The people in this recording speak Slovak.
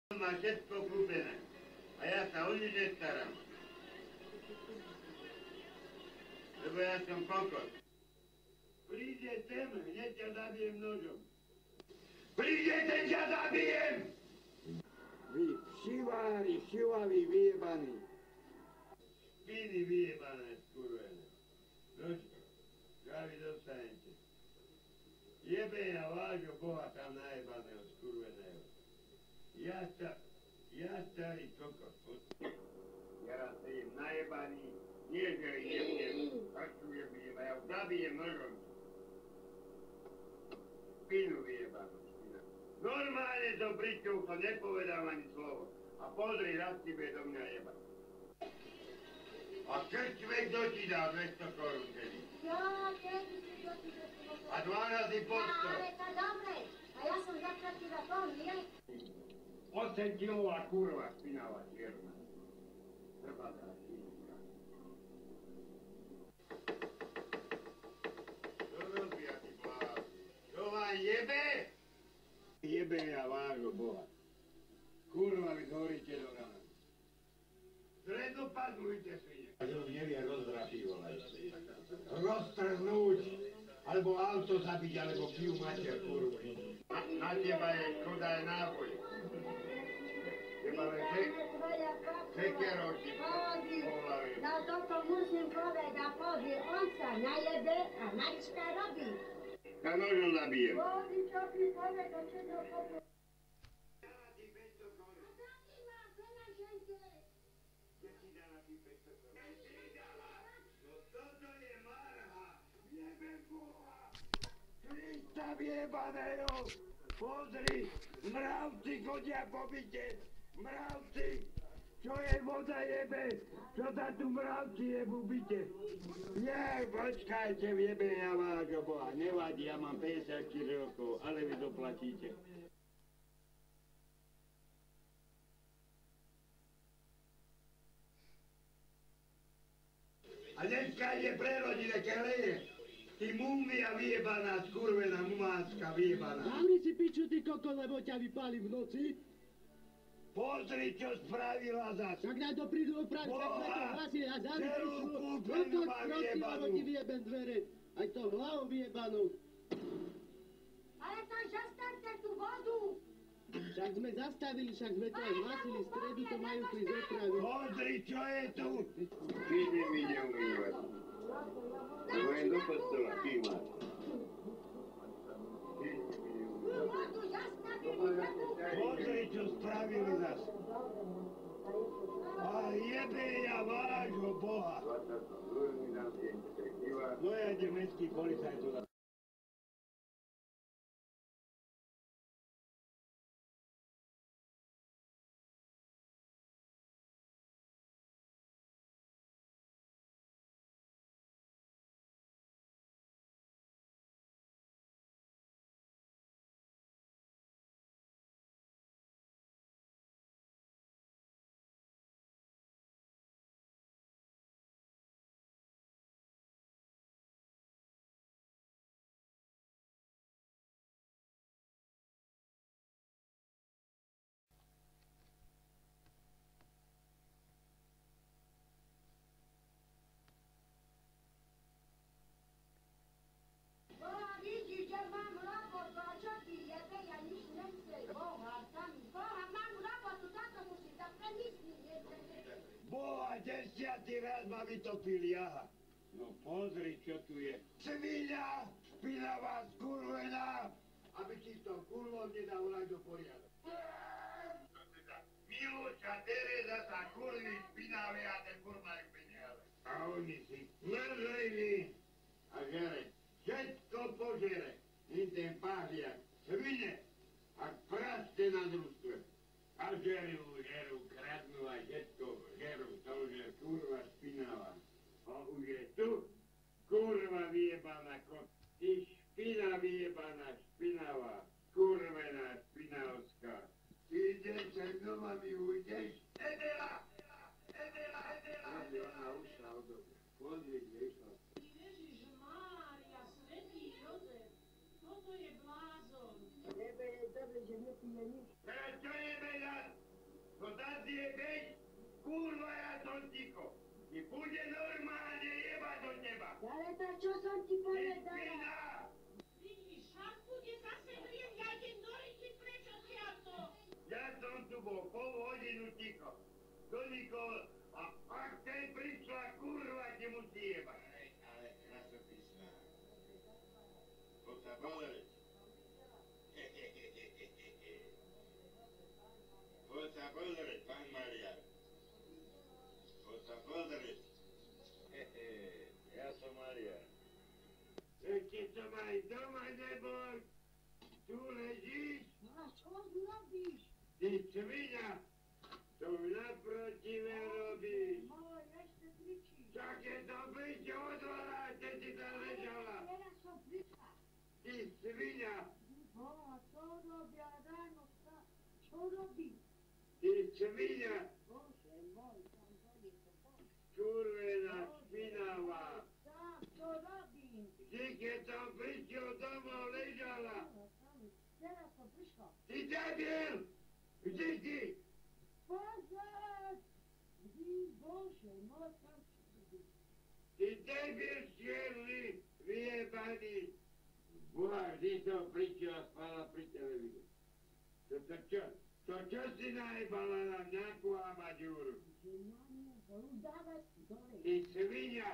Má všetko kúpené. A ja sa o nič nestaram. Lebo ja som kokot. Príde sem, hneď ťa zabijem nožom. Príde ten, ťa zabijem! Vy šivári, šivaví vyjebaní. Špiny vyjebané, skurvené. Nožko, žavi dostanete. Jebe ja vášho Boha tam najebaného, skurveného. Ja starý kokot. Ja raz sejem najebaný, nie že idem, kašujem vyjeba, ja ho zabijem nožom. Špinu vyjebanú, špina. Normálne som pričúchol, nepovedám ani slovo. A pozri, raz ti bude do mňa jebať. A krčme, kto ti dá 200 korún tedy? Ja, kedy si kto ti 200 korún? A 12 po 100. Ale to dobre. A ja som zaplatila to, nie? 8 kilová kurva špinavá čierna. Trbatá špinka. Čo robia ty bláz? Čo vám jebe? Jebe ja vášho Boha. Kurva, vy zhoríte do rana. Zredopadlujte svine. A to nevie rozdrapiť, volaj. Roztrhnúť, alebo auto zabiť, alebo pijú mater, kurva. Na teba je škoda aj náboj. Teba len sekerov ti pohľavie. No toto musím povedať a pozri, on sa najebe a Marička robí. Ja nožom zabijem. Pozri, čo ti povedal, čo to povedal. Krista vjebaného! Pozri, mravci chodia po byte! Mravci! Čo je voda jebe? Čo sa tu mravci jebú byte? Nie, počkajte, jebe ja vášho Boha. Nevadí, ja mám 54 rokov, ale vy doplatíte. A dneska ide pre rodine, keleje. Ty múmia vyjebaná, skurvená mumácka vyjebaná. Zamri si piču, ty koko, lebo ťa vypálim v noci. Pozri, čo spravila zas. Tak nám to prídu opraviť, tak sme to hlasili a zamri celú piču. kúpeľňu mám Lebo vyjebanú. ti vyjebem dvere. Aj to hlavou vyjebanú. Ale to zastavte tú vodu. Však sme zastavili, však sme to aj hlasili, stredu to majú prísť opraviť. Pozri, čo je tu. Ty mi neumývať. Lebo jen do kostola, ty máš. Vodu zastavili, Pozri, čo spravili zas. A jebe ja vášho Boha. No ja idem mestský policajt tu. vidíš, že mám robotu, a čo ti jebe, ja nič nechcem. Boha, mám robotu, toto musím, tak pre nič mi nechcem. Boha, 10. raz ma vytopil jaha. No pozri, čo tu je. Svinia, špinavá, skurvená, aby ti to kurvo nedal volať do poriadku. Milúčka, Tereza sa kurví špinavé a ten kurmák peniaze. A oni si mrzlili a žere. Všetko požere. In ten pahliak. Svine, ak praste na družstve. A žerú, kradnú a všetko žerú. To už je kurva špinavá. A už je tu kurva vyjebaná kot. Ty špina vyjebaná, špinavá. Kurvená špinavská. Ideš sem doma, mi ujdeš? Edela! Edela! Ona ušla od dobu. Pozri, kde išla. Ježišmária, svätý Jozef, toto je blázon. Tebe je dobre, že nepije nič. Čo je, Beďan? som ticho. Ti bude normálne jebať do teba. Ale tak čo som ti Ty povedala? špina! Vidíš, ak bude zase vrieť, ja idem do ryti preč odtiaľto. Ja som tu bol pol hodinu ticho. Do nikoho. A ak tej prišla, kurva, ti musí jebať. Ale krasopisná. Poď sa pozrieť. Poď sa pozrieť, pán Marian. Poď sa pozrieť. Ja som Marian. Ešte som aj doma nebol. Tu ležíš, A čo robíš? ty svinia. To naprotive robíš. Môj, ešte kričíš. Také to byť odvoláte, ti tam ležala. Teraz som prišla. Ty svinia. Boha, čo robia ráno? Čo robí? Ty svinia. Bože môj, tam boli to Bože. Kurvená špinavá. Tam, čo robím? Vždy, keď som prišiel domov, ležala. Teraz som prišla. Ty debil! Vždy ty! Pozor! Vždy, Bože môj, tam čo robí? Ty debil čierny, vyjebaný. Boha, vždy som prišiel a spala pri televízii. To čo? To čo si najebala na nejakú amaďúru? Že na mňa budú dávať dole. Ty svinia!